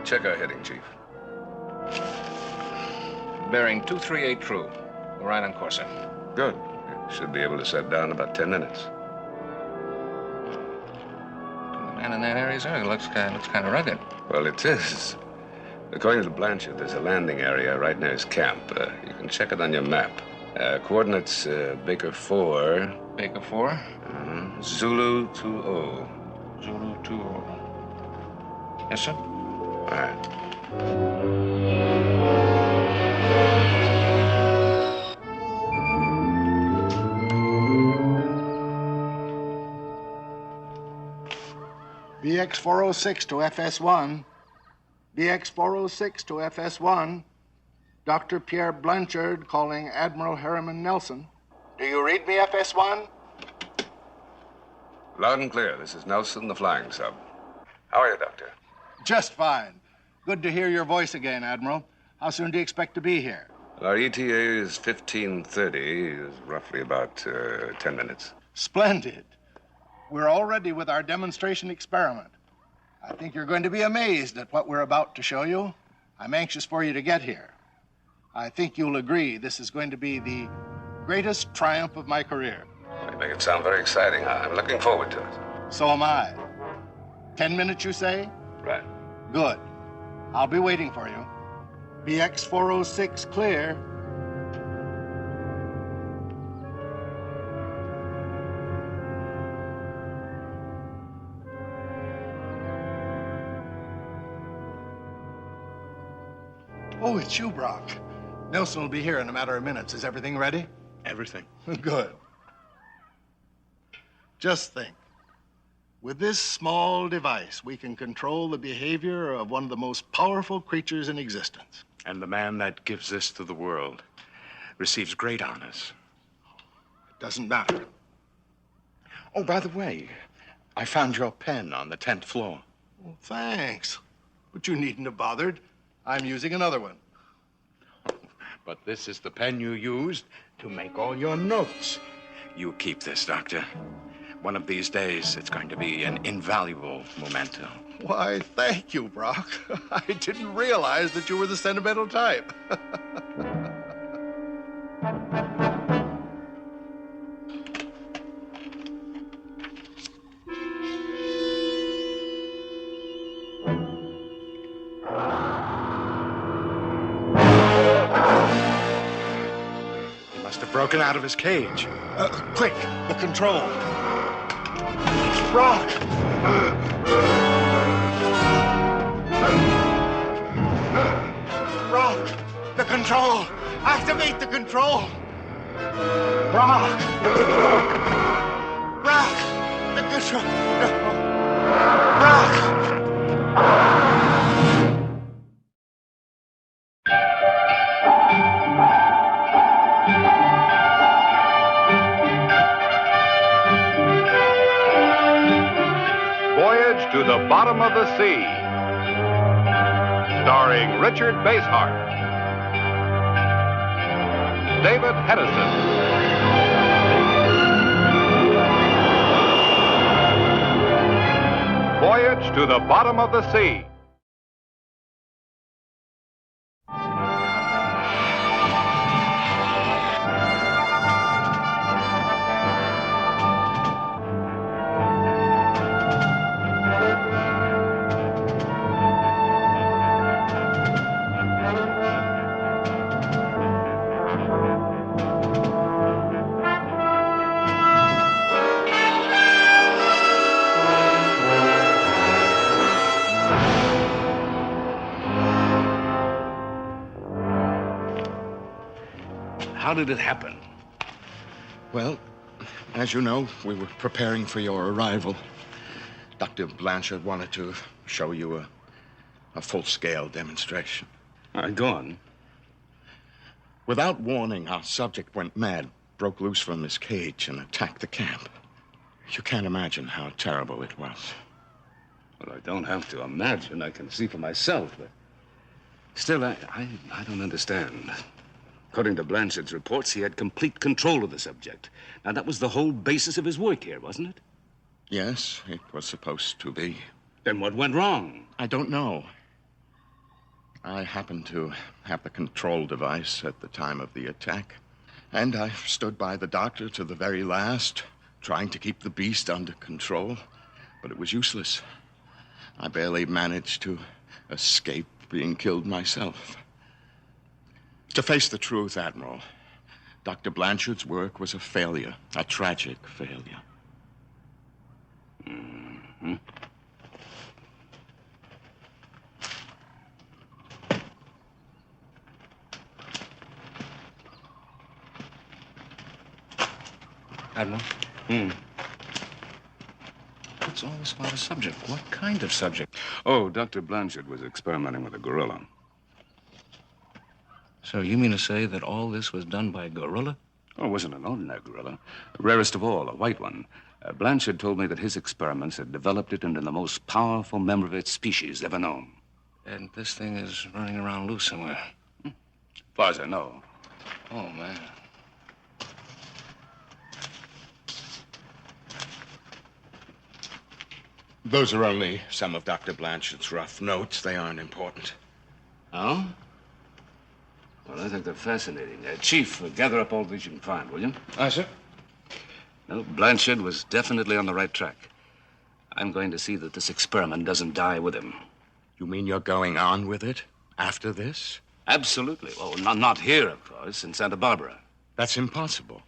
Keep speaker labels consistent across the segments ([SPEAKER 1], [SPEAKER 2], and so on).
[SPEAKER 1] Check our heading, Chief.
[SPEAKER 2] Bearing 238 true. We're right on course, sir.
[SPEAKER 1] Good. Should be able to set down in about 10 minutes.
[SPEAKER 2] The man in that area, sir, looks kind of rugged.
[SPEAKER 1] Well, it is. According to Blanchard, there's a landing area right near his camp. You can check it on your map. Coordinates Baker 4.
[SPEAKER 2] Baker 4?
[SPEAKER 1] Zulu 20.
[SPEAKER 2] Zulu 20. Yes, sir?
[SPEAKER 1] All right.
[SPEAKER 3] BX-406 to FS1. BX-406 to FS1. Dr. Pierre Blanchard calling Admiral Harriman Nelson. Do you read me, FS1?
[SPEAKER 1] Loud and clear. This is Nelson, the flying sub. How are you, Doctor?
[SPEAKER 3] Just fine. Good to hear your voice again, Admiral. How soon do you expect to be here?
[SPEAKER 1] Our ETA is 15:30, is roughly about 10 minutes.
[SPEAKER 3] Splendid. We're all ready with our demonstration experiment. I think you're going to be amazed at what we're about to show you. I'm anxious for you to get here. I think you'll agree this is going to be the greatest triumph of my career.
[SPEAKER 1] You make it sound very exciting. I'm looking forward to it.
[SPEAKER 3] So am I. 10 minutes, you say?
[SPEAKER 1] Right.
[SPEAKER 3] Good. I'll be waiting for you. BX-406 clear. Oh, it's you, Brock. Nelson will be here in a matter of minutes. Is everything ready?
[SPEAKER 4] Everything.
[SPEAKER 3] Good. Just think. With this small device, we can control the behavior of one of the most powerful creatures in existence.
[SPEAKER 4] And the man that gives this to the world receives great honors.
[SPEAKER 3] It doesn't matter.
[SPEAKER 4] Oh, by the way, I found your pen on the 10th floor.
[SPEAKER 3] Well, thanks. But you needn't have bothered. I'm using another one.
[SPEAKER 4] But this is the pen you used to make all your notes. You keep this, Doctor. One of these days, it's going to be an invaluable memento.
[SPEAKER 3] Why, thank you, Brock. I didn't realize that you were the sentimental type.
[SPEAKER 4] He must have broken out of his cage.
[SPEAKER 3] Quick, the control. Brock! Brock! The control! Activate the control! Brock! Brock! The control! No. Brock!
[SPEAKER 5] Voyage to the Bottom of the Sea, starring Richard Basehart, David Hedison, Voyage to the Bottom of the Sea.
[SPEAKER 2] How did it happen?
[SPEAKER 4] Well, as you know, we were preparing for your arrival. Dr. Blanchard wanted to show you a full-scale demonstration.
[SPEAKER 1] All right, go on.
[SPEAKER 4] Without warning, our subject went mad, broke loose from his cage, and attacked the camp. You can't imagine how terrible it was.
[SPEAKER 1] Well, I don't have to imagine. I can see for myself, but still, I don't understand. According to Blanchard's reports, he had complete control of the subject. Now, that was the whole basis of his work here, wasn't it?
[SPEAKER 4] Yes, it was supposed to be.
[SPEAKER 1] Then what went wrong?
[SPEAKER 4] I don't know. I happened to have the control device at the time of the attack, and I stood by the doctor to the very last, trying to keep the beast under control, but it was useless. I barely managed to escape being killed myself. To face the truth, Admiral, Dr. Blanchard's work was a failure, a tragic failure.
[SPEAKER 1] Mm-hmm.
[SPEAKER 2] Admiral? What's all this about a subject? What kind of subject?
[SPEAKER 1] Oh, Dr. Blanchard was experimenting with a gorilla.
[SPEAKER 2] So you mean to say that all this was done by a gorilla?
[SPEAKER 1] Oh, it wasn't an ordinary gorilla. The rarest of all, a white one. Blanchard told me that his experiments had developed it into the most powerful member of its species ever known.
[SPEAKER 2] And this thing is running around loose somewhere.
[SPEAKER 1] As far as I know.
[SPEAKER 2] Oh, man.
[SPEAKER 4] Those are only some of Dr. Blanchard's rough notes. They aren't important.
[SPEAKER 1] Oh? Well, I think they're fascinating. Chief, gather up all these you can find, will you?
[SPEAKER 2] Aye, sir.
[SPEAKER 1] No, Blanchard was definitely on the right track. I'm going to see that this experiment doesn't die with him.
[SPEAKER 4] You mean you're going on with it after this?
[SPEAKER 1] Absolutely. Well, not here, of course, in Santa Barbara.
[SPEAKER 4] That's impossible.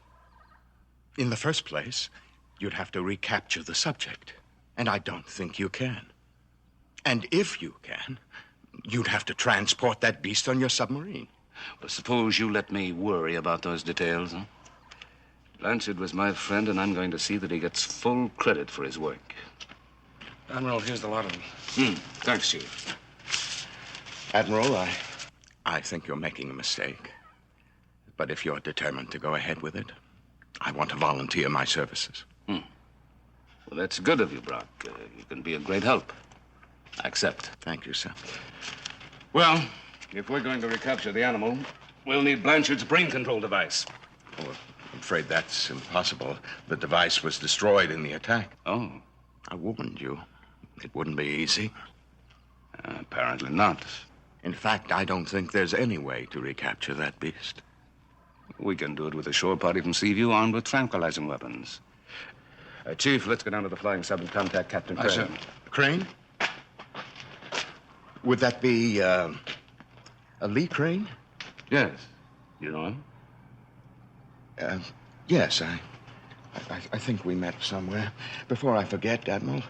[SPEAKER 4] In the first place, you'd have to recapture the subject. And I don't think you can. And if you can, you'd have to transport that beast on your submarine.
[SPEAKER 1] Well, suppose you let me worry about those details, huh? Blanchard was my friend, and I'm going to see that he gets full credit for his work.
[SPEAKER 2] Admiral, here's the lot of them.
[SPEAKER 1] Thanks, Chief.
[SPEAKER 4] Admiral, I think you're making a mistake. But if you're determined to go ahead with it, I want to volunteer my services.
[SPEAKER 1] Well, that's good of you, Brock. You can be a great help. I accept.
[SPEAKER 4] Thank you, sir.
[SPEAKER 1] Well, if we're going to recapture the animal, we'll need Blanchard's brain control device.
[SPEAKER 4] Oh, I'm afraid that's impossible. The device was destroyed in the attack.
[SPEAKER 1] Oh.
[SPEAKER 4] I warned you. It wouldn't be easy.
[SPEAKER 1] Apparently not.
[SPEAKER 4] In fact, I don't think there's any way to recapture that beast.
[SPEAKER 1] We can do it with a shore party from Seaview armed with tranquilizing weapons. Chief, let's go down to the flying sub and contact Captain Crane.
[SPEAKER 2] Sir.
[SPEAKER 4] Crane? Would that be, a Lee Crane?
[SPEAKER 1] Yes. You know him?
[SPEAKER 4] Yes, I think we met somewhere. Before I forget, Admiral,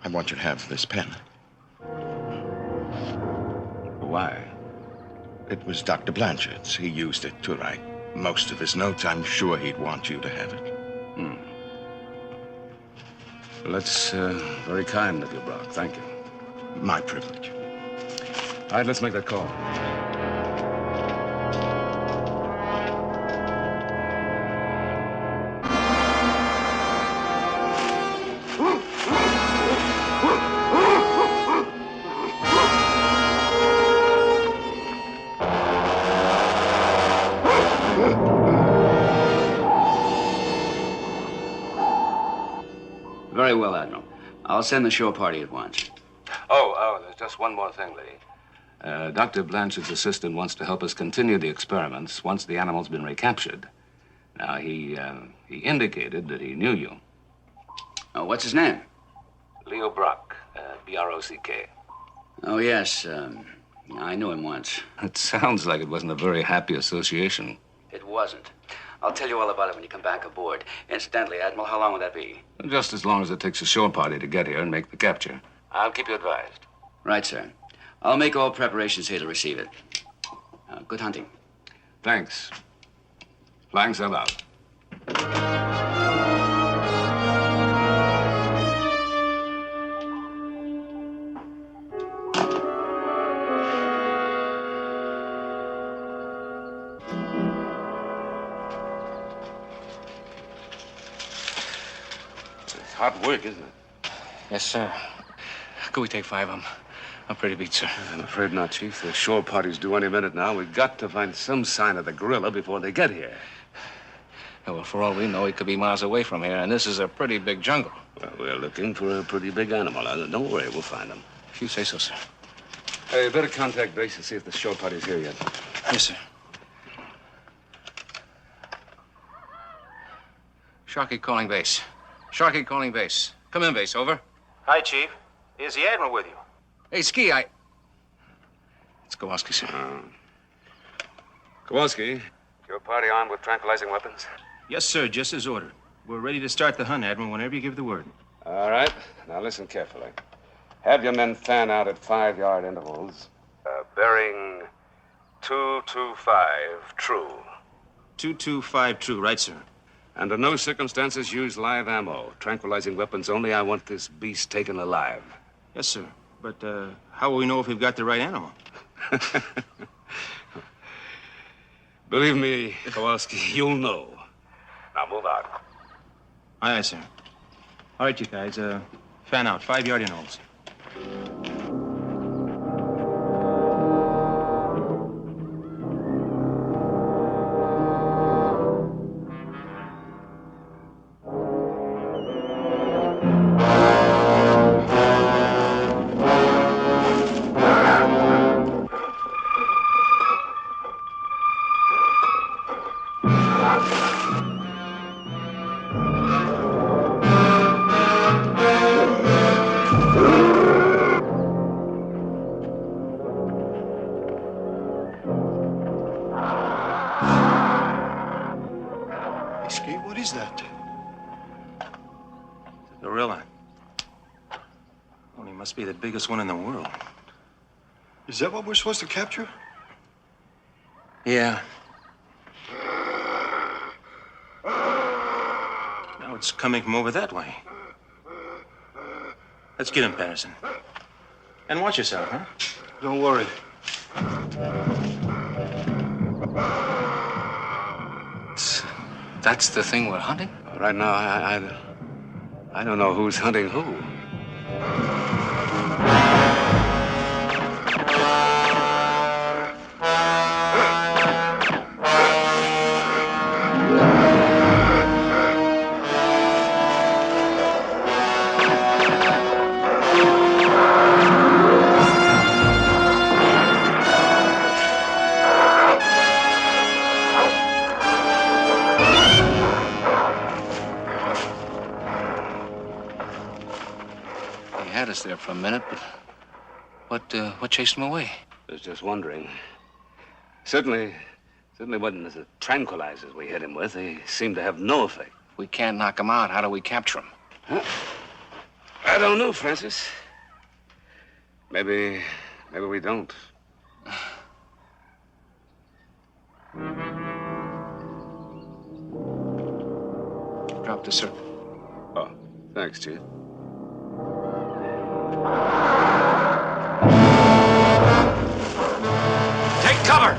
[SPEAKER 4] I want you to have this pen.
[SPEAKER 1] Why?
[SPEAKER 4] It was Dr. Blanchard's. He used it to write most of his notes. I'm sure he'd want you to have it.
[SPEAKER 1] Well, that's very kind of you, Brock. Thank you.
[SPEAKER 4] My privilege.
[SPEAKER 1] All right, let's make that call.
[SPEAKER 6] Very well, Admiral. I'll send the shore party at once.
[SPEAKER 1] Oh, there's just one more thing, Lee. Dr. Blanchard's assistant wants to help us continue the experiments once the animal's been recaptured. Now, he indicated that he knew you.
[SPEAKER 6] Oh, what's his name?
[SPEAKER 1] Leo Brock, B-R-O-C-K.
[SPEAKER 6] Oh, yes. I knew him once.
[SPEAKER 1] It sounds like it wasn't a very happy association.
[SPEAKER 6] It wasn't. I'll tell you all about it when you come back aboard. Incidentally, Admiral, how long will that be?
[SPEAKER 1] Just as long as it takes a shore party to get here and make the capture. I'll keep you advised.
[SPEAKER 6] Right, sir. I'll make all preparations here to receive it. Good hunting.
[SPEAKER 1] Thanks. Flying sub out. It's hard work, isn't it?
[SPEAKER 2] Yes, sir. Could we take 5 of them? I'm pretty beat, sir.
[SPEAKER 1] I'm afraid not, Chief. The shore party's due any minute now. We've got to find some sign of the gorilla before they get here.
[SPEAKER 2] Yeah, well, for all we know, he could be miles away from here, and this is a pretty big jungle.
[SPEAKER 1] Well, we're looking for a pretty big animal. Don't worry, we'll find him.
[SPEAKER 2] If you say so, sir.
[SPEAKER 1] Hey, you better contact base and see if the show party's here yet.
[SPEAKER 2] Yes, sir. Sharkey calling base. Sharkey calling base. Come in, base. Over.
[SPEAKER 7] Hi, Chief. Is the Admiral with you?
[SPEAKER 2] Hey, Ski, It's Kowalski, sir.
[SPEAKER 1] Kowalski, your party armed with tranquilizing weapons?
[SPEAKER 7] Yes, sir. Just as ordered. We're ready to start the hunt, Admiral, whenever you give the word.
[SPEAKER 1] All right. Now listen carefully. Have your men fan out at 5-yard intervals. Bearing 225 true.
[SPEAKER 7] 225 true, right, sir?
[SPEAKER 1] Under no circumstances use live ammo. Tranquilizing weapons only. I want this beast taken alive.
[SPEAKER 7] Yes, sir. But how will we know if we've got the right animal?
[SPEAKER 1] Believe me, Kowalski, you'll know. Now move out.
[SPEAKER 7] Aye, aye, sir. All right, you guys. Fan out. 5-yard intervals.
[SPEAKER 4] What is that?
[SPEAKER 7] The gorilla. Well, he must be the biggest one in the world.
[SPEAKER 4] Is that what we're supposed to capture?
[SPEAKER 2] Yeah.
[SPEAKER 7] Now it's coming from over that way. Let's get him, Patterson. And watch yourself, huh?
[SPEAKER 4] Don't worry.
[SPEAKER 2] That's the thing we're hunting?
[SPEAKER 1] Right now, I don't know who's hunting who.
[SPEAKER 2] Had us there for a minute, but what chased him away?
[SPEAKER 1] I was just wondering. Certainly wasn't the tranquilizers we hit him with. They seemed to have no effect.
[SPEAKER 2] If we can't knock him out, how do we capture him?
[SPEAKER 1] Huh? I don't know, Francis. Maybe we don't.
[SPEAKER 2] Drop the circle.
[SPEAKER 1] Oh, thanks, Chief.
[SPEAKER 2] Take cover!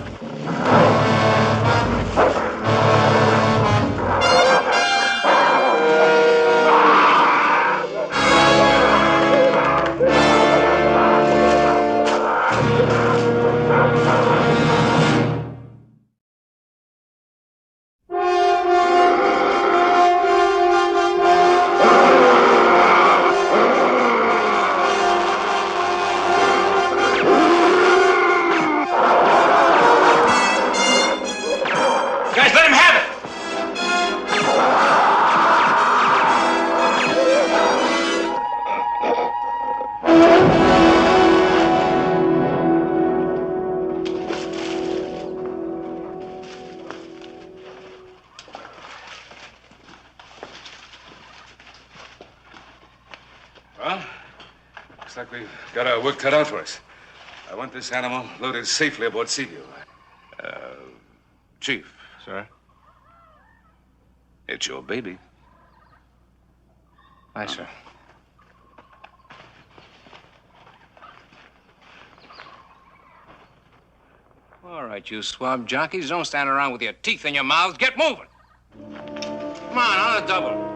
[SPEAKER 1] Well, looks like we've got our work cut out for us. I want this animal loaded safely aboard Seaview. Chief.
[SPEAKER 7] Sir?
[SPEAKER 1] It's your baby.
[SPEAKER 2] Aye, sir. All right, you swab jockeys, don't stand around with your teeth in your mouths. Get moving. Come on the double.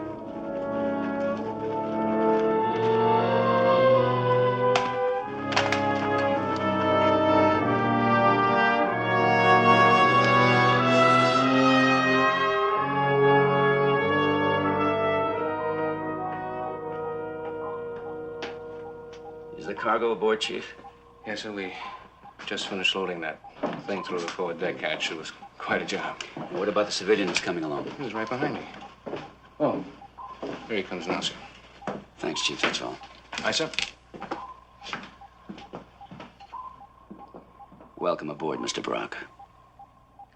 [SPEAKER 6] Is the cargo aboard, Chief?
[SPEAKER 2] Yes, sir, we just finished loading that thing through the forward deck hatch. It was quite a job.
[SPEAKER 6] What about the civilian that's coming along?
[SPEAKER 2] He was right behind me. Oh, here he comes now, sir.
[SPEAKER 6] Thanks, Chief, that's all.
[SPEAKER 2] Aye, sir.
[SPEAKER 6] Welcome aboard, Mr. Brock.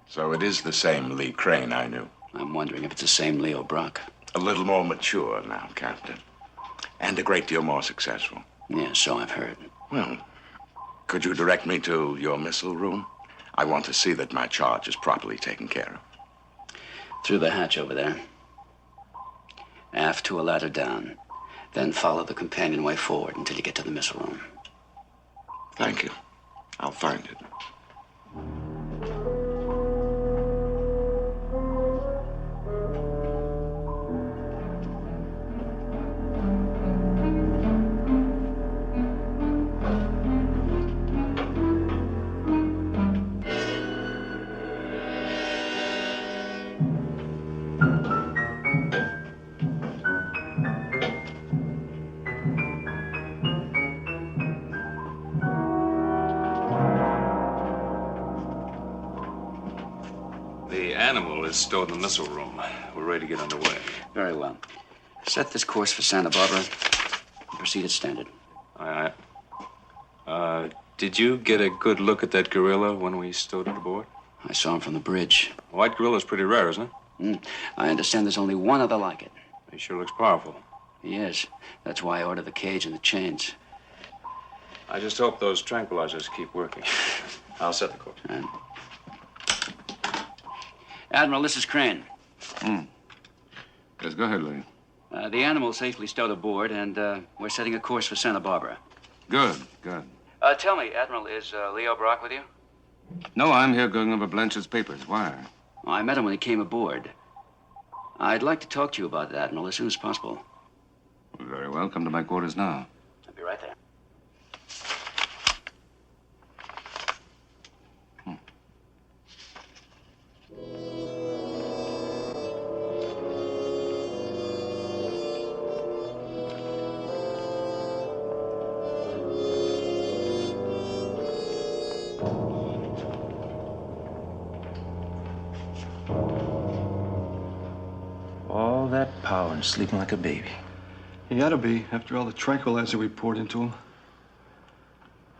[SPEAKER 8] So it is the same Lee Crane I knew.
[SPEAKER 6] I'm wondering if it's the same Leo Brock.
[SPEAKER 8] A little more mature now, Captain. And a great deal more successful.
[SPEAKER 6] Yeah, so I've heard.
[SPEAKER 8] Well, could you direct me to your missile room? I want to see that my charge is properly taken care of.
[SPEAKER 6] Through the hatch over there. Aft to a ladder down. Then follow the companionway forward until you get to the missile room.
[SPEAKER 8] Thank you. I'll find it.
[SPEAKER 2] The animal is stored in the missile room. We're ready to get underway.
[SPEAKER 6] Very well. Set this course for Santa Barbara. Proceed as standard.
[SPEAKER 2] Aye, aye. Did you get a good look at that gorilla when we stowed it aboard?
[SPEAKER 6] I saw him from the bridge.
[SPEAKER 2] White gorilla's pretty rare, isn't it?
[SPEAKER 6] I understand there's only one other like it.
[SPEAKER 2] He sure looks powerful.
[SPEAKER 6] He is. That's why I ordered the cage and the chains.
[SPEAKER 2] I just hope those tranquilizers keep working. I'll set the course.
[SPEAKER 6] And Admiral, this is Crane.
[SPEAKER 1] Yes, go ahead, Lee.
[SPEAKER 6] The animal's safely stowed aboard, and we're setting a course for Santa Barbara.
[SPEAKER 1] Good, good.
[SPEAKER 6] Tell me, Admiral, is Leo Brock with you?
[SPEAKER 1] No, I'm here going over Blanchard's papers. Why?
[SPEAKER 6] Oh, I met him when he came aboard. I'd like to talk to you about it, Admiral, as soon as possible.
[SPEAKER 1] Very well. Come to my quarters now.
[SPEAKER 6] I'll be right there.
[SPEAKER 7] All that power and sleeping like a baby.
[SPEAKER 9] He ought to be, after all the tranquilizer we poured into him.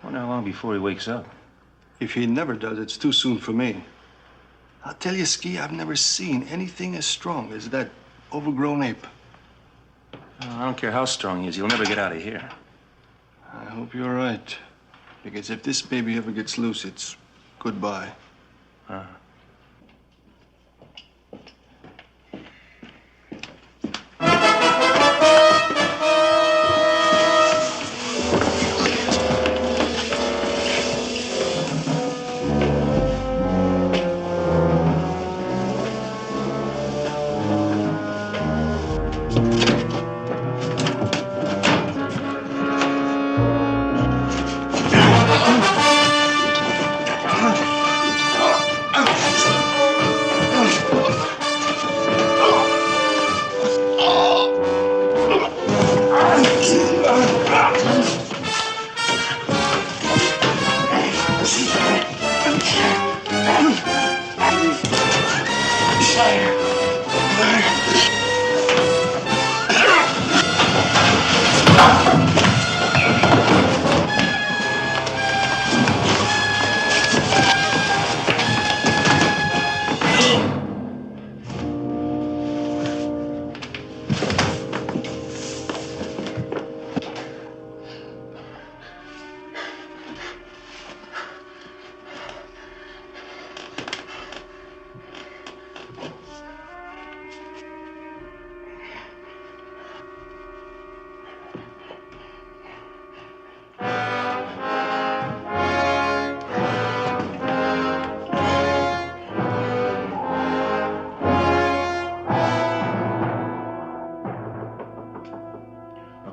[SPEAKER 7] Wonder how long before he wakes up.
[SPEAKER 9] If he never does, it's too soon for me. I'll tell you, Ski, I've never seen anything as strong as that overgrown ape.
[SPEAKER 7] I don't care how strong he is, he'll never get out of here.
[SPEAKER 9] I hope you're right. Because if this baby ever gets loose, it's goodbye.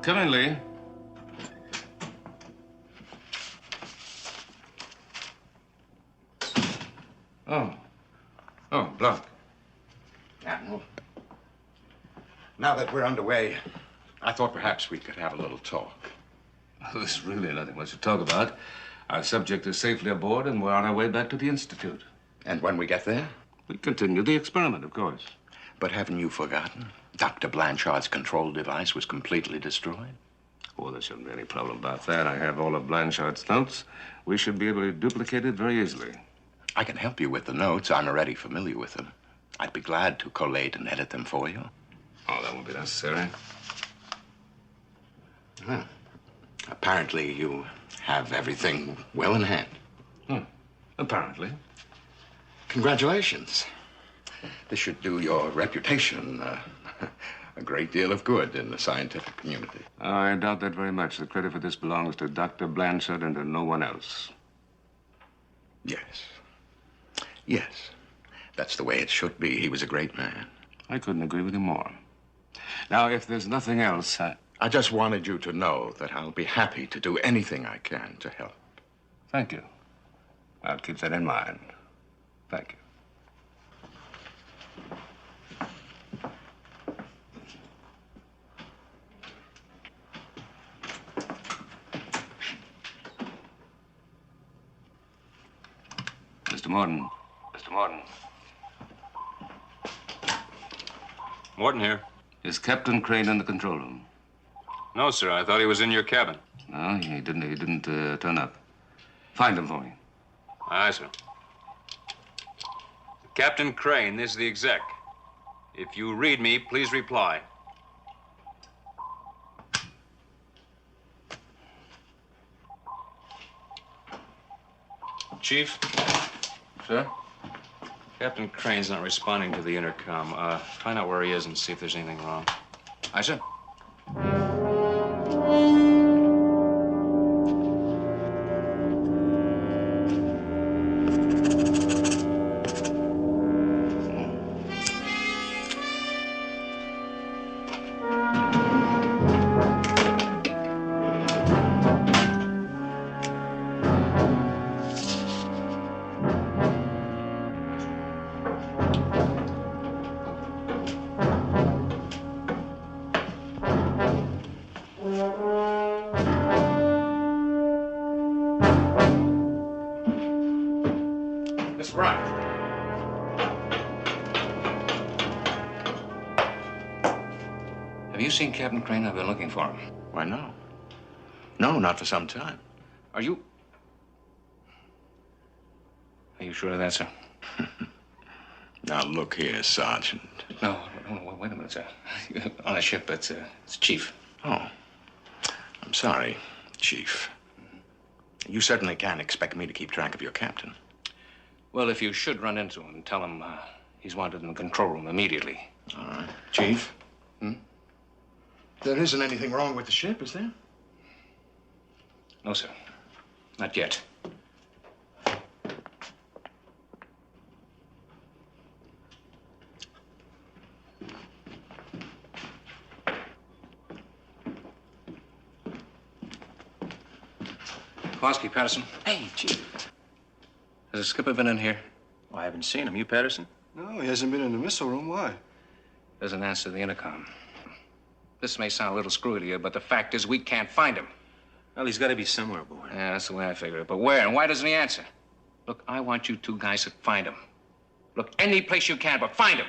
[SPEAKER 1] Come in, Lee. Oh, Block.
[SPEAKER 8] Admiral, now that we're underway, I thought perhaps we could have a little talk.
[SPEAKER 1] Well, there's really nothing much to talk about. Our subject is safely aboard, and we're on our way back to the Institute.
[SPEAKER 8] And when we get there?
[SPEAKER 1] We continue the experiment, of course.
[SPEAKER 8] But haven't you forgotten? Dr. Blanchard's control device was completely destroyed.
[SPEAKER 1] Oh, there shouldn't be any problem about that. I have all of Blanchard's notes. We should be able to duplicate it very easily.
[SPEAKER 8] I can help you with the notes. I'm already familiar with them. I'd be glad to collate and edit them for you.
[SPEAKER 1] Oh, that won't be necessary.
[SPEAKER 8] Huh. Apparently, you have everything well in hand.
[SPEAKER 1] Apparently.
[SPEAKER 8] Congratulations. This should do your reputation a great deal of good in the scientific community.
[SPEAKER 1] I doubt that very much. The credit for this belongs to Dr. Blanchard and to no one else.
[SPEAKER 8] Yes. Yes. That's the way it should be. He was a great man.
[SPEAKER 1] I couldn't agree with you more. Now, if there's nothing else,
[SPEAKER 8] I just wanted you to know that I'll be happy to do anything I can to help.
[SPEAKER 1] Thank you. I'll keep that in mind. Thank you. Mr. Morton. Mr. Morton.
[SPEAKER 10] Morton here.
[SPEAKER 1] Is Captain Crane in the control room?
[SPEAKER 10] No, sir. I thought he was in your cabin.
[SPEAKER 1] No, he didn't turn up. Find him for me.
[SPEAKER 10] Aye, sir. Captain Crane, this is the exec. If you read me, please reply. Chief?
[SPEAKER 1] Sir?
[SPEAKER 10] Captain Crane's not responding to the intercom. Find out where he is and see if there's anything wrong.
[SPEAKER 1] Aye, sir.
[SPEAKER 2] Have you seen Captain Crane? I've been looking for him.
[SPEAKER 8] Why, no. No, not for some time.
[SPEAKER 2] Are you sure of that, sir?
[SPEAKER 8] Now, look here, Sergeant.
[SPEAKER 2] No, wait a minute, sir. On a ship, it's Chief.
[SPEAKER 8] Oh. I'm sorry, Chief. You certainly can't expect me to keep track of your captain.
[SPEAKER 2] Well, if you should run into him, tell him he's wanted in the control room immediately.
[SPEAKER 8] All right. Chief? There isn't anything wrong with the ship, is there?
[SPEAKER 2] No, sir. Not yet. Kowalski, Patterson.
[SPEAKER 7] Hey, Chief.
[SPEAKER 2] Has the skipper been in here?
[SPEAKER 7] Oh, I haven't seen him. You, Patterson?
[SPEAKER 9] No, he hasn't been in the missile room. Why?
[SPEAKER 2] Doesn't answer the intercom. This may sound a little screwy to you, but the fact is we can't find him.
[SPEAKER 7] Well, he's got to be somewhere aboard.
[SPEAKER 2] Yeah, that's the way I figure it. But where and why doesn't he answer? Look, I want you two guys to find him. Look, any place you can, but find him.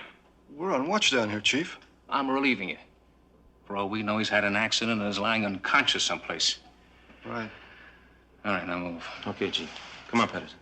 [SPEAKER 9] We're on watch down here, Chief.
[SPEAKER 2] I'm relieving you. For all we know, he's had an accident and is lying unconscious someplace.
[SPEAKER 9] Right.
[SPEAKER 2] All right, now move.
[SPEAKER 7] Okay, Chief. Come on, Patterson.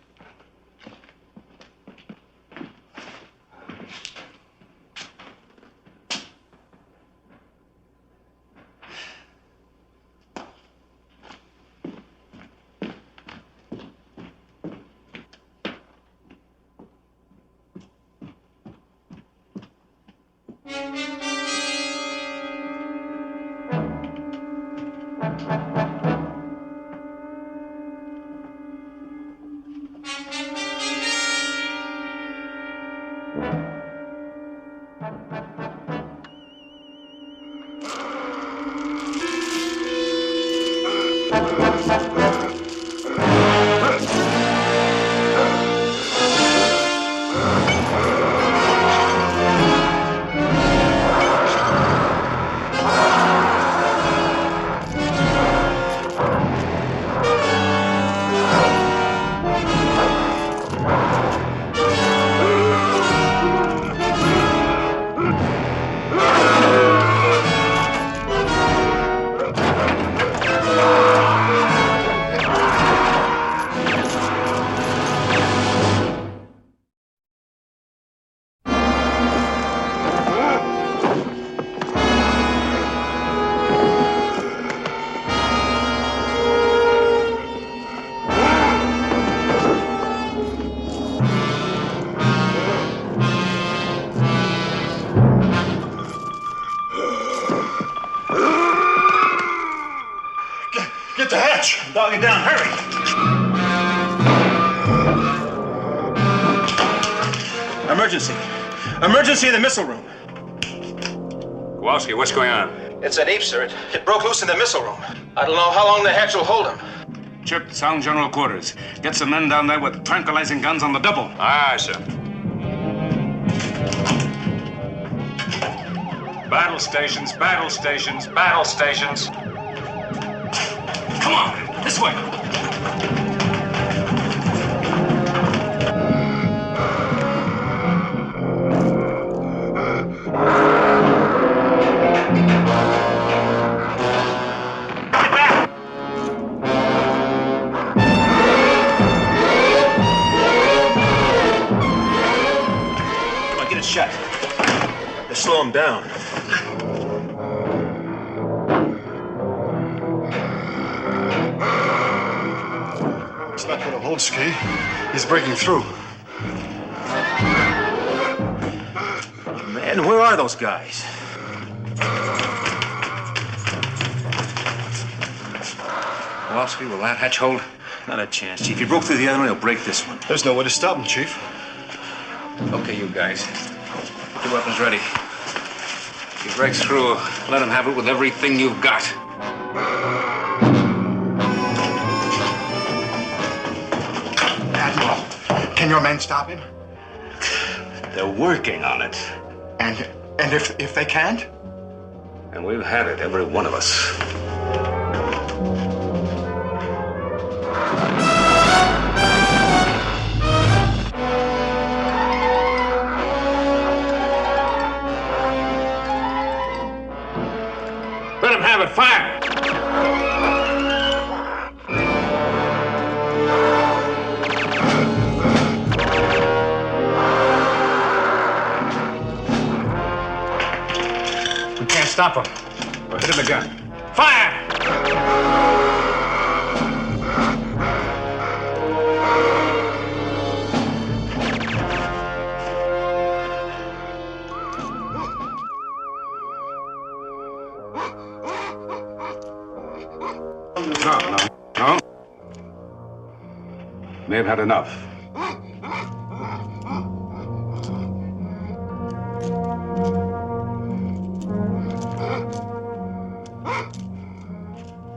[SPEAKER 9] the hatch!
[SPEAKER 7] Dog it down, hurry! Emergency. Emergency in the missile room.
[SPEAKER 2] Kowalski, what's going on?
[SPEAKER 7] It's that ape, sir. It broke loose in the missile room. I don't know how long the hatch will hold him.
[SPEAKER 1] Chip, sound general quarters. Get some men down there with tranquilizing guns on the double.
[SPEAKER 2] Aye, sir.
[SPEAKER 1] Battle stations, battle stations, battle stations. Come on, this way.
[SPEAKER 7] Shut. Let's slow him down.
[SPEAKER 9] It's not going to hold, Ski. He's breaking through.
[SPEAKER 7] Man, where are those guys?
[SPEAKER 2] Kowalski, will that hatch hold?
[SPEAKER 7] Not a chance, Chief. He broke through the other one, he'll break this one.
[SPEAKER 9] There's no way to stop him, Chief.
[SPEAKER 2] Okay, you guys. Get your weapons ready. If he breaks through, let him have it with everything you've got.
[SPEAKER 4] Admiral, can your men stop him?
[SPEAKER 1] They're working on it.
[SPEAKER 4] And if they can't?
[SPEAKER 1] And we've had it, every one of us.
[SPEAKER 2] Let him have it. Fire! We can't stop him. We'll hit him again. Fire!
[SPEAKER 1] No. May have had enough.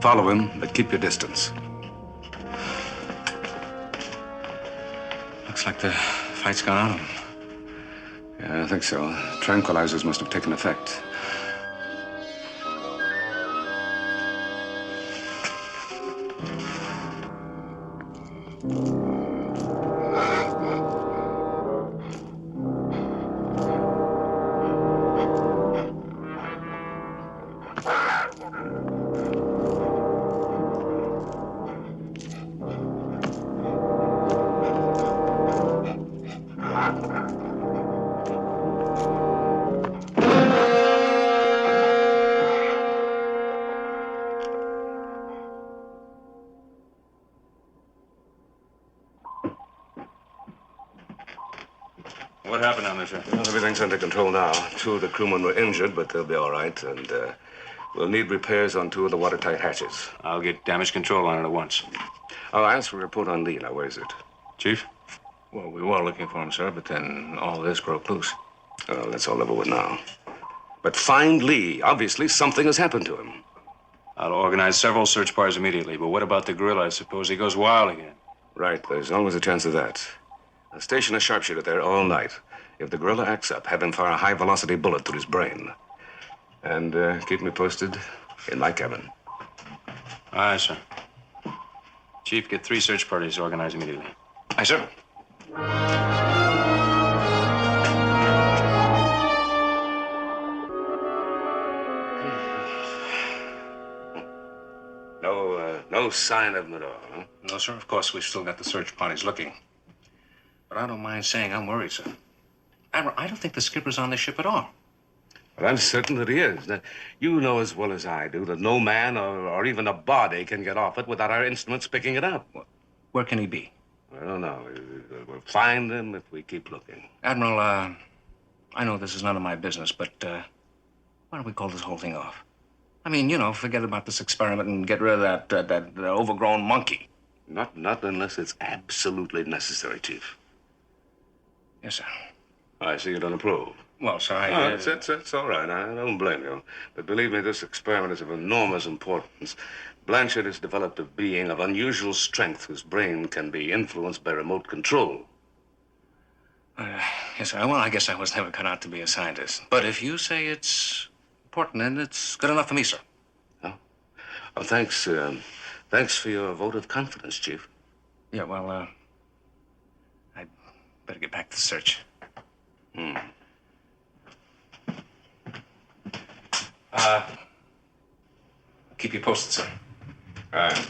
[SPEAKER 1] Follow him, but keep your distance.
[SPEAKER 2] Looks like the fight's gone out of him.
[SPEAKER 1] Yeah, I think so. Tranquilizers must have taken effect.
[SPEAKER 2] What happened down there, sir?
[SPEAKER 1] Well, everything's under control now. 2 of the crewmen were injured, but they'll be all right. And we'll need repairs on 2 of the watertight hatches.
[SPEAKER 2] I'll get damage control on it at once.
[SPEAKER 1] I'll ask for a report on Lee. Now, where is it?
[SPEAKER 2] Chief? Well, we were looking for him, sir, but then all this broke loose.
[SPEAKER 1] Oh, that's all over with now. But find Lee. Obviously, something has happened to him.
[SPEAKER 2] I'll organize several search parties immediately, but what about the gorilla? I suppose he goes wild again.
[SPEAKER 1] Right, there's always a chance of that. I'll station a sharpshooter there all night. If the gorilla acts up, have him fire a high-velocity bullet through his brain. And keep me posted in my cabin.
[SPEAKER 2] Aye, sir. Chief, get 3 search parties organized immediately. Aye, sir.
[SPEAKER 1] No sign of him at all, huh?
[SPEAKER 2] No, sir. Of course, we've still got the search parties looking. But I don't mind saying I'm worried, sir. Admiral, I don't think the skipper's on this ship at all.
[SPEAKER 1] Well, I'm certain that he is. Now, you know as well as I do that no man or even a body can get off it without our instruments picking it up.
[SPEAKER 2] Where can he be?
[SPEAKER 1] I don't know. We'll find him if we keep looking.
[SPEAKER 2] Admiral, I know this is none of my business, but why don't we call this whole thing off? I mean, forget about this experiment and get rid of that overgrown monkey.
[SPEAKER 1] Not unless it's absolutely necessary, Chief.
[SPEAKER 2] Yes, sir.
[SPEAKER 1] I see you don't approve.
[SPEAKER 2] Well, sir,
[SPEAKER 1] It's all right. I don't blame you. But believe me, this experiment is of enormous importance. Blanchard has developed a being of unusual strength whose brain can be influenced by remote control.
[SPEAKER 2] Yes, sir. Well, I guess I was never cut out to be a scientist. But if you say it's important, then it's good enough for me, sir.
[SPEAKER 1] Oh, thanks. Thanks for your vote of confidence, Chief.
[SPEAKER 2] Yeah, well, I'd better get back to the search. Keep you posted, sir.
[SPEAKER 1] All right.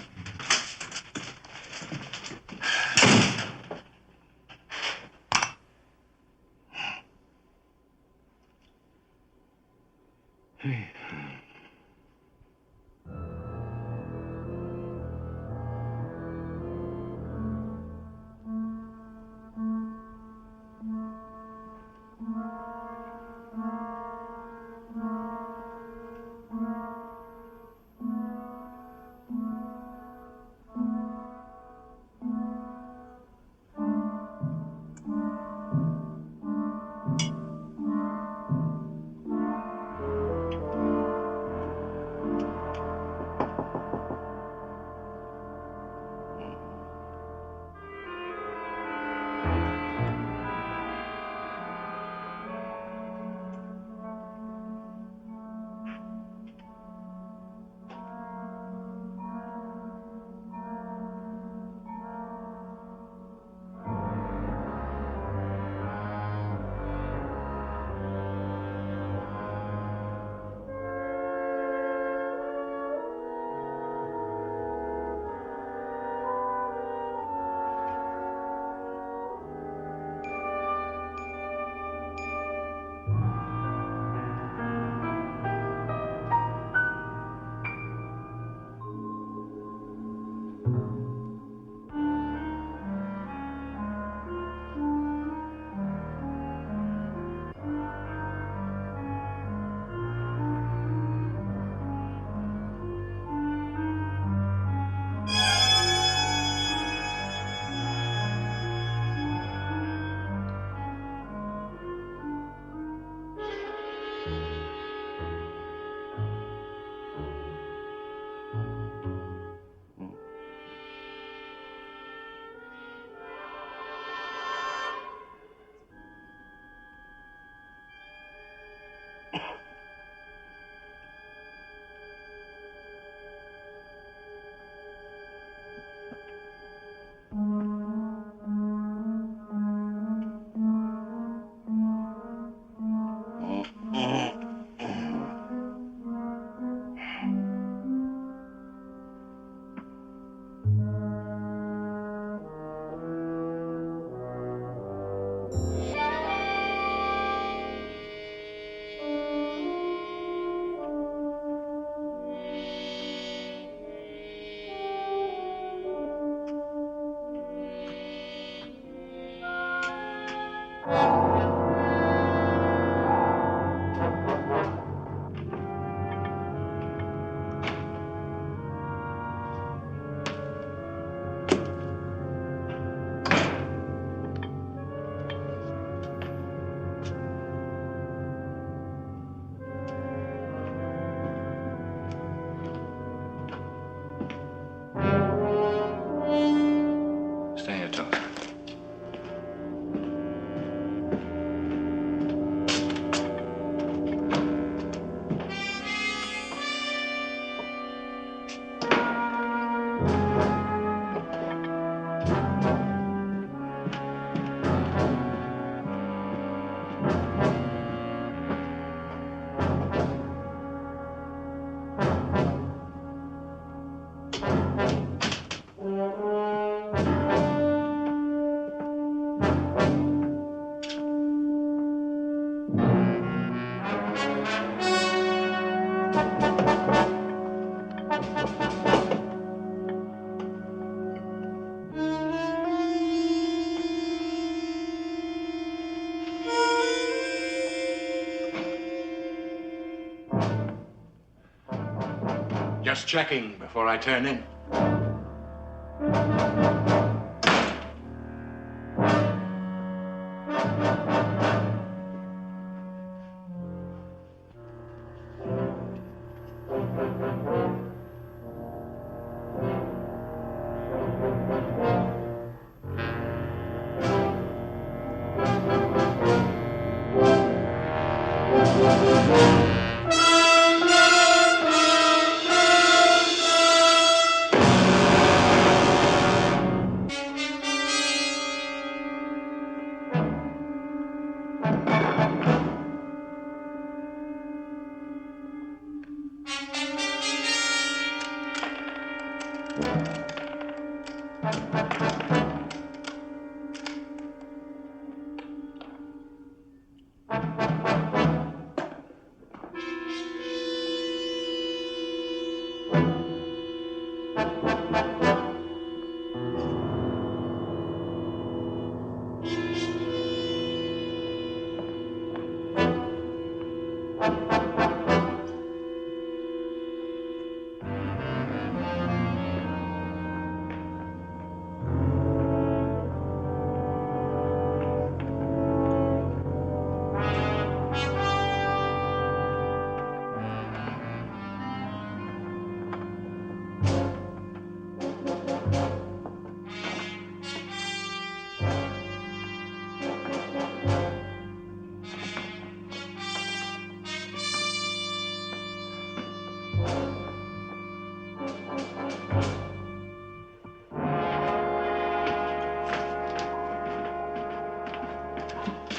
[SPEAKER 8] Just checking before I turn in.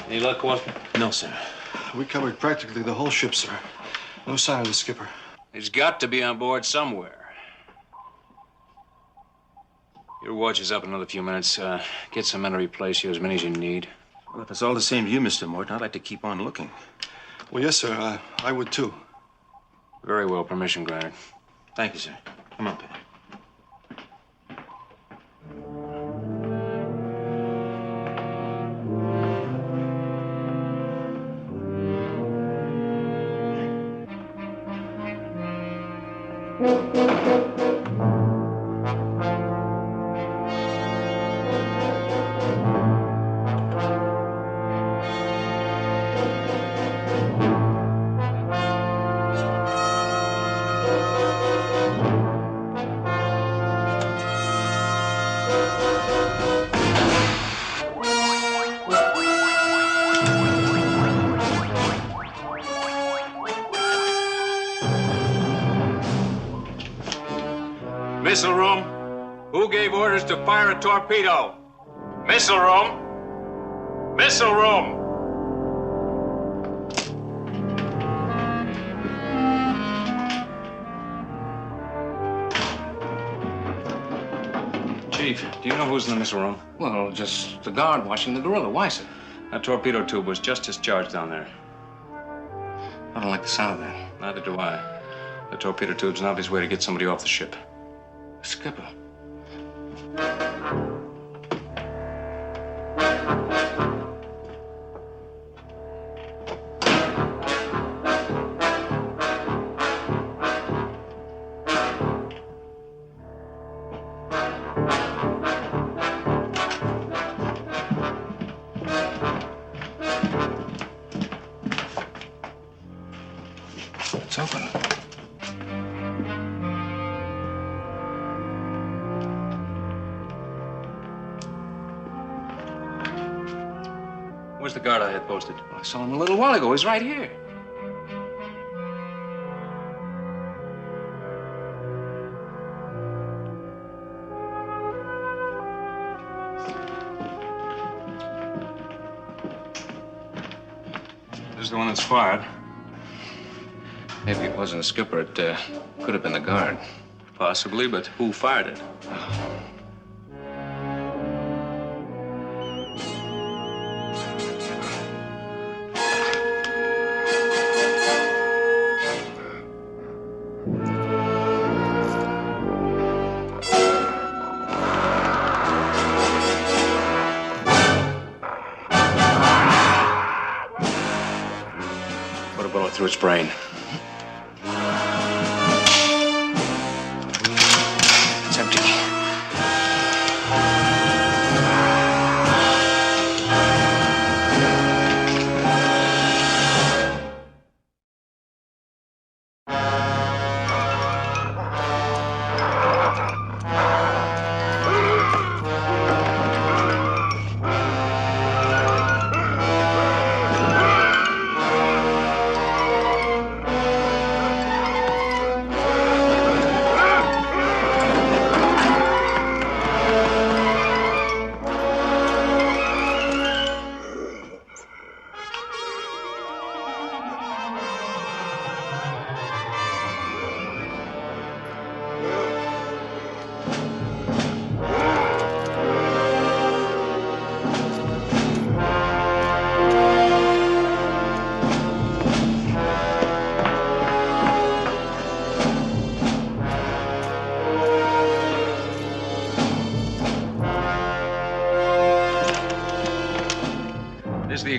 [SPEAKER 10] Any luck, Watson?
[SPEAKER 9] No, sir. We covered practically the whole ship, sir. No sign of the skipper.
[SPEAKER 2] He's got to be on board somewhere. Your watch is up in another few minutes. Get some men to replace you, as many as you need.
[SPEAKER 9] Well, if it's all the same to you, Mr. Morton, I'd like to keep on looking. Well, yes, sir. I would, too.
[SPEAKER 2] Very well. Permission granted.
[SPEAKER 9] Thank you, sir. Come on, Penny.
[SPEAKER 2] Missile room. Who gave orders to fire a torpedo? Missile room. Missile room.
[SPEAKER 10] Chief, do you know who's in the missile room?
[SPEAKER 2] Well, just the guard watching the gorilla. Why, sir?
[SPEAKER 10] That torpedo tube was just discharged down there.
[SPEAKER 2] I don't like the sound of that.
[SPEAKER 10] Neither do I. The torpedo tube's an obvious way to get somebody off the ship.
[SPEAKER 2] Skipper. It's open.
[SPEAKER 10] Where's the guard I had posted?
[SPEAKER 2] I saw him a little while ago. He's right here.
[SPEAKER 10] This is the one that's fired.
[SPEAKER 2] Maybe it wasn't a skipper. It could have been the guard.
[SPEAKER 10] Possibly, but who fired it? Put a bullet through its brain.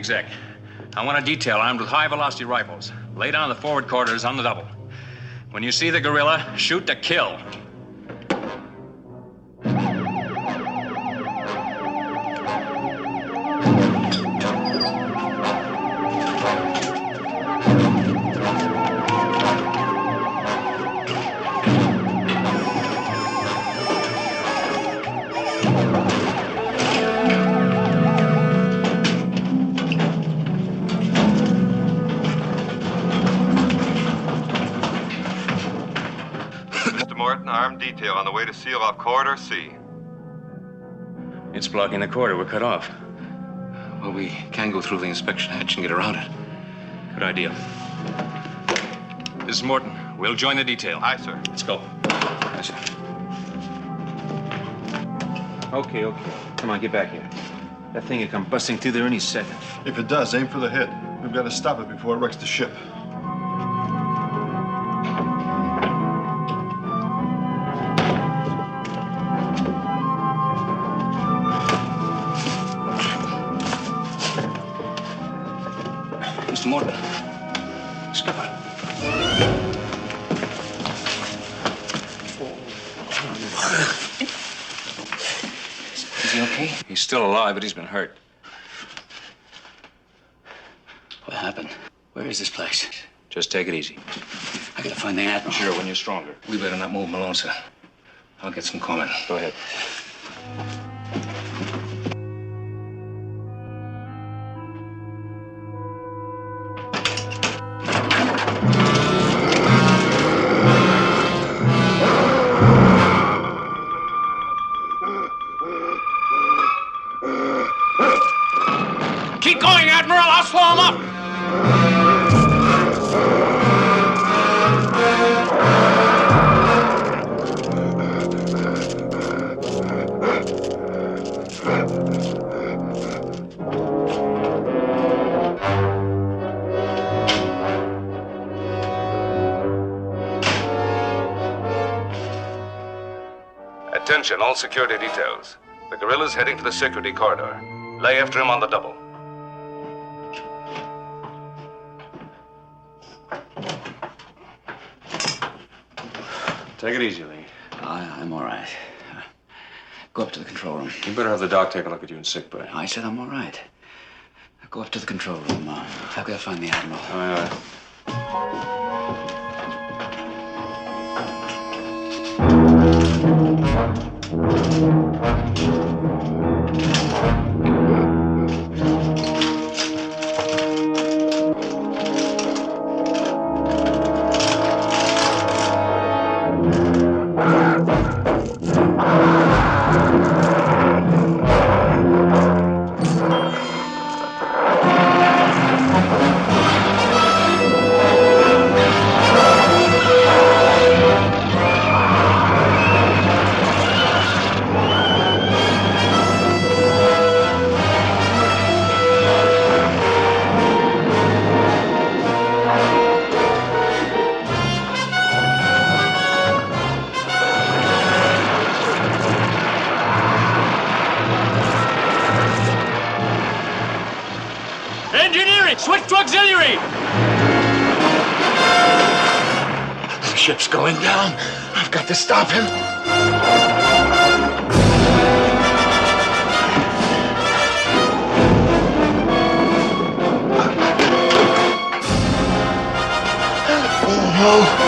[SPEAKER 10] exec. I want a detail armed with high-velocity rifles. Lay down in the forward quarters on the double. When you see the gorilla, shoot to kill.
[SPEAKER 5] Armed detail on the way to seal off Corridor C.
[SPEAKER 10] It's blocking the corridor. We're cut off.
[SPEAKER 2] Well, we can go through the inspection hatch and get around it.
[SPEAKER 10] Good idea. This is Morton. We'll join the detail.
[SPEAKER 5] Aye, sir.
[SPEAKER 10] Let's go.
[SPEAKER 2] Yes, sir.
[SPEAKER 7] Okay. Come on, get back here. That thing will come busting through there any second.
[SPEAKER 9] If it does, aim for the head. We've got to stop it before it wrecks the ship.
[SPEAKER 2] Mr. Morton. Skipper. Is he okay?
[SPEAKER 10] He's still alive, but he's been hurt.
[SPEAKER 6] What happened? Where is this place?
[SPEAKER 10] Just take it easy.
[SPEAKER 6] I gotta find the Admiral.
[SPEAKER 10] Sure, when you're stronger.
[SPEAKER 2] We better not move him alone, sir. I'll get some comment.
[SPEAKER 10] Go ahead.
[SPEAKER 2] Keep going, Admiral. I'll slow him up.
[SPEAKER 1] Attention, all security details. The gorilla's heading for the security corridor. Lay after him on the double.
[SPEAKER 10] Take it easy, Lee.
[SPEAKER 6] I'm all right. Go up to the control room.
[SPEAKER 10] You better have the doc take a look at you in sick bay.
[SPEAKER 6] I said I'm all right. Go up to the control room. I've got to find the Admiral.
[SPEAKER 10] Aye.
[SPEAKER 2] Engineering! Switch to auxiliary!
[SPEAKER 4] The ship's going down. I've got to stop him. Oh, no.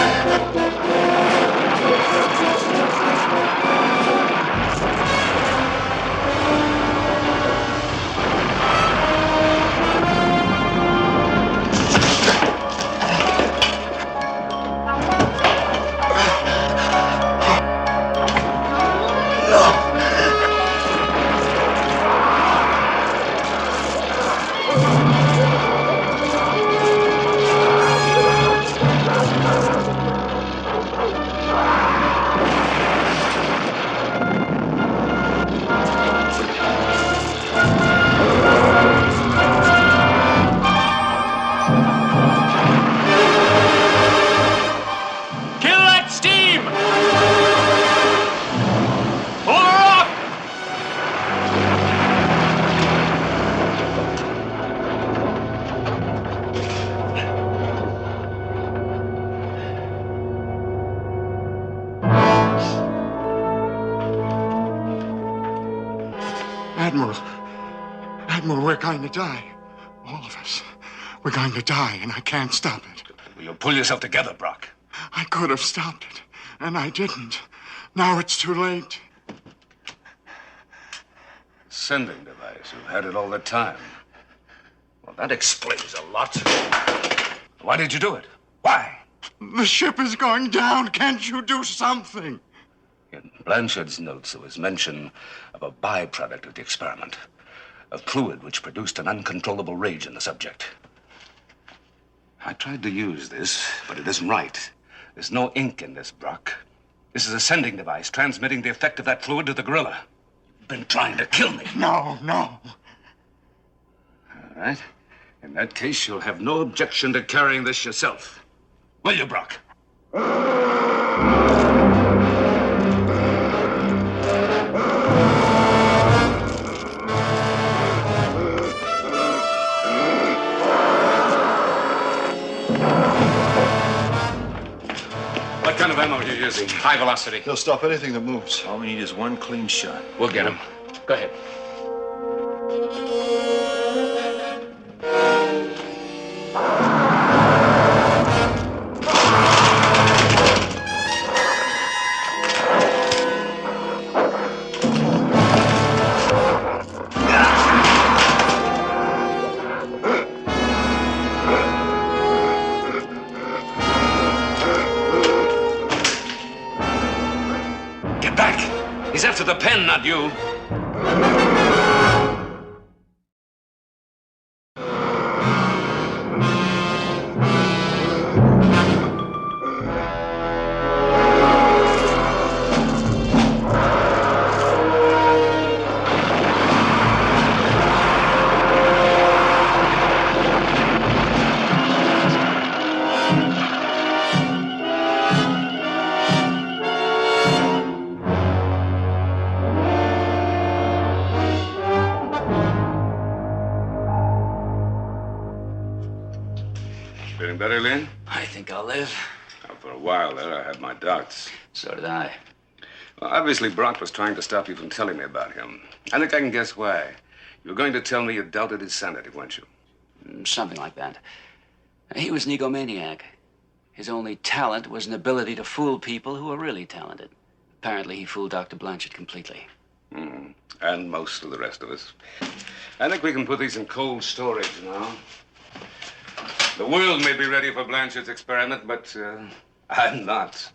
[SPEAKER 4] Admiral, we're going to die. All of us. We're going to die, and I can't stop it.
[SPEAKER 1] Will you pull yourself together, Brock?
[SPEAKER 4] I could have stopped it, and I didn't. Now it's too late.
[SPEAKER 1] Sending device. You've had it all the time. Well, that explains a lot. Why did you do it? Why?
[SPEAKER 4] The ship is going down. Can't you do something?
[SPEAKER 1] In Blanchard's notes, there was mention of a byproduct of the experiment. A fluid which produced an uncontrollable rage in the subject. I tried to use this, but it isn't right. There's no ink in this, Brock. This is a sending device transmitting the effect of that fluid to the gorilla. You've been trying to kill me.
[SPEAKER 4] No.
[SPEAKER 1] All right. In that case, you'll have no objection to carrying this yourself. Will you, Brock? What kind of ammo are you using?
[SPEAKER 10] High velocity.
[SPEAKER 9] They'll stop anything that moves.
[SPEAKER 7] All we need is one clean shot.
[SPEAKER 10] We'll get him. Go ahead.
[SPEAKER 1] Get back! He's after the pen, not you. Feeling better, Lynn?
[SPEAKER 6] I think I'll live.
[SPEAKER 1] Now, for a while there, I had my doubts.
[SPEAKER 6] So did I.
[SPEAKER 1] Well, obviously, Brock was trying to stop you from telling me about him. I think I can guess why. You were going to tell me you doubted his sanity, weren't you?
[SPEAKER 6] Something like that. He was an egomaniac. His only talent was an ability to fool people who were really talented. Apparently, he fooled Dr. Blanchard completely.
[SPEAKER 1] And most of the rest of us. I think we can put these in cold storage now. The world may be ready for Blanchard's experiment, but I'm not.